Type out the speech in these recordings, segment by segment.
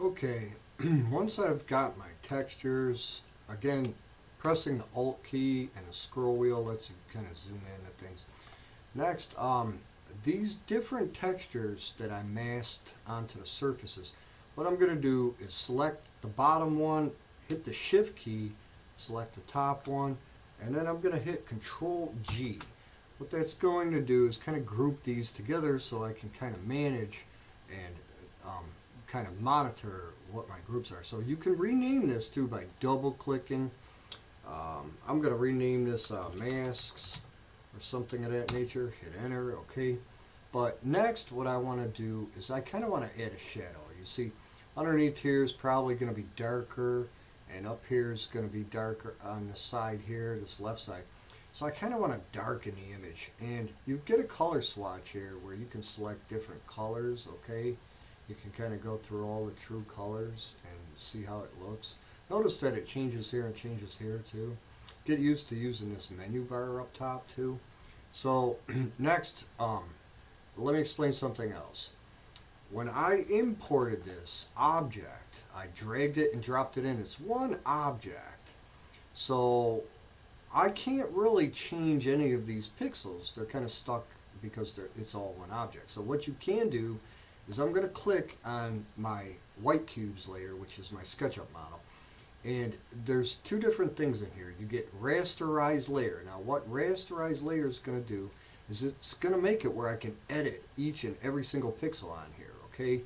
Okay, once I've got my textures, again, pressing the Alt key and the scroll wheel lets you kind of zoom in at things. Next, these different textures that I masked onto the surfaces, what I'm going to do is select the bottom one, hit the Shift key, select the top one, and then I'm going to hit Control G. What that's going to do is kind of group these together so I can kind of manage and um, kind of monitor what my groups are. So you can rename this too by double clicking. I'm going to rename this masks or something of that nature. Hit enter, okay. But next what I want to do is I kind of want to add a shadow. You see underneath here is probably going to be darker, and up here is going to be darker on the side here, this left side. So I kind of want to darken the image, and you get a color swatch here where you can select different colors, okay. You can kind of go through all the true colors and see how it looks. Notice that it changes here and changes here too. Get used to using this menu bar up top too. So next, let me explain something else. When I imported this object, I dragged it and dropped it in. It's one object. So I can't really change any of these pixels. They're kind of stuck because it's all one object. So what you can do is I'm going to click on my white cubes layer, which is my SketchUp model. And there's two different things in here. You get rasterized layer. Now what rasterized layer is going to do is it's going to make it where I can edit each and every single pixel on here, okay?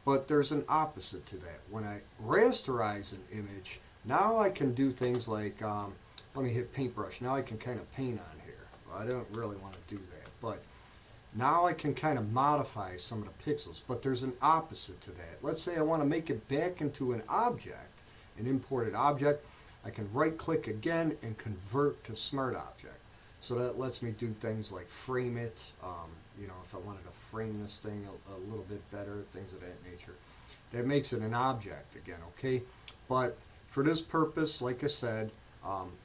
But there's an opposite to that. When I rasterize an image, now I can do things like, let me hit paintbrush. Now I can kind of paint on here. Well, I don't really want to do that, but now I can kind of modify some of the pixels. But there's an opposite to that. Let's say I want to make it back into an object, an imported object. I can right click again and convert to Smart Object. So that lets me do things like frame it, you know, if I wanted to frame this thing a little bit better, things of that nature. That makes it an object again, okay? But for this purpose, like I said,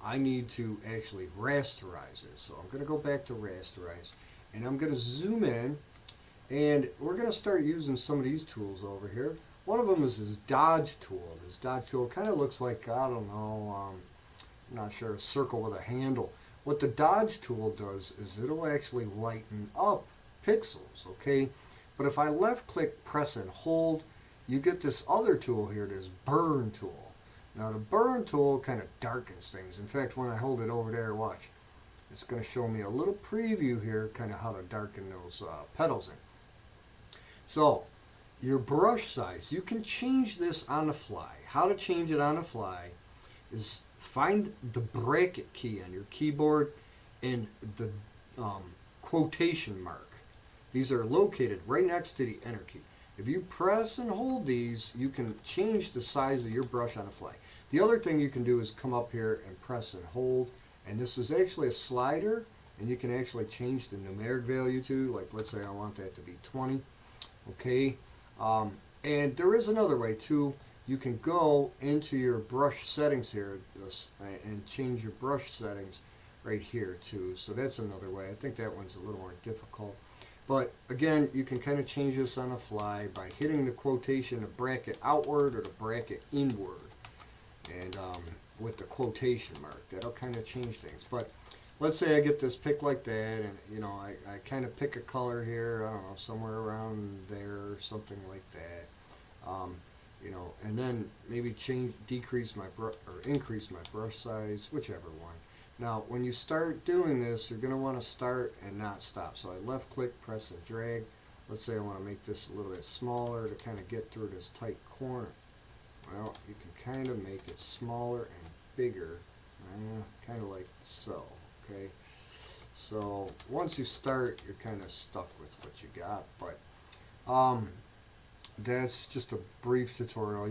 I need to actually rasterize it. So I'm going to go back to rasterize, and I'm going to zoom in, and we're going to start using some of these tools over here. One of them is this dodge tool. This dodge tool kind of looks like, I don't know, I'm not sure, a circle with a handle. What the dodge tool does is it'll actually lighten up pixels, okay? But if I left click, press and hold, you get this other tool here, this burn tool. Now the burn tool kind of darkens things. In fact, when I hold it over there, watch, it's going to show me a little preview here, kind of how to darken those petals in. So your brush size, you can change this on the fly. How to change it on the fly is find the bracket key on your keyboard and the quotation mark. These are located right next to the enter key. If you press and hold these, you can change the size of your brush on the fly. The other thing you can do is come up here and press and hold, and this is actually a slider, and you can actually change the numeric value to, like let's say I want that to be 20, okay? And there is another way too. You can go into your brush settings here and change your brush settings right here too. So that's another way. I think that one's a little more difficult. But again, you can kind of change this on the fly by hitting the quotation, the bracket outward or the bracket inward. And with the quotation mark, that'll kind of change things. But let's say I get this pick like that, and you know, I kind of pick a color here, I don't know, somewhere around there or something like that. You know, and then maybe decrease my or increase my brush size, whichever one. Now, when you start doing this, you're going to want to start and not stop. So I left click, press and drag. Let's say I want to make this a little bit smaller to kind of get through this tight corner. Well, you can kind of make it smaller and bigger, kind of like so, okay? So once you start, you're kind of stuck with what you got, but that's just a brief tutorial.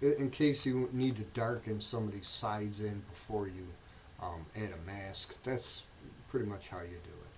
In case you need to darken some of these sides in before you add a mask, that's pretty much how you do it.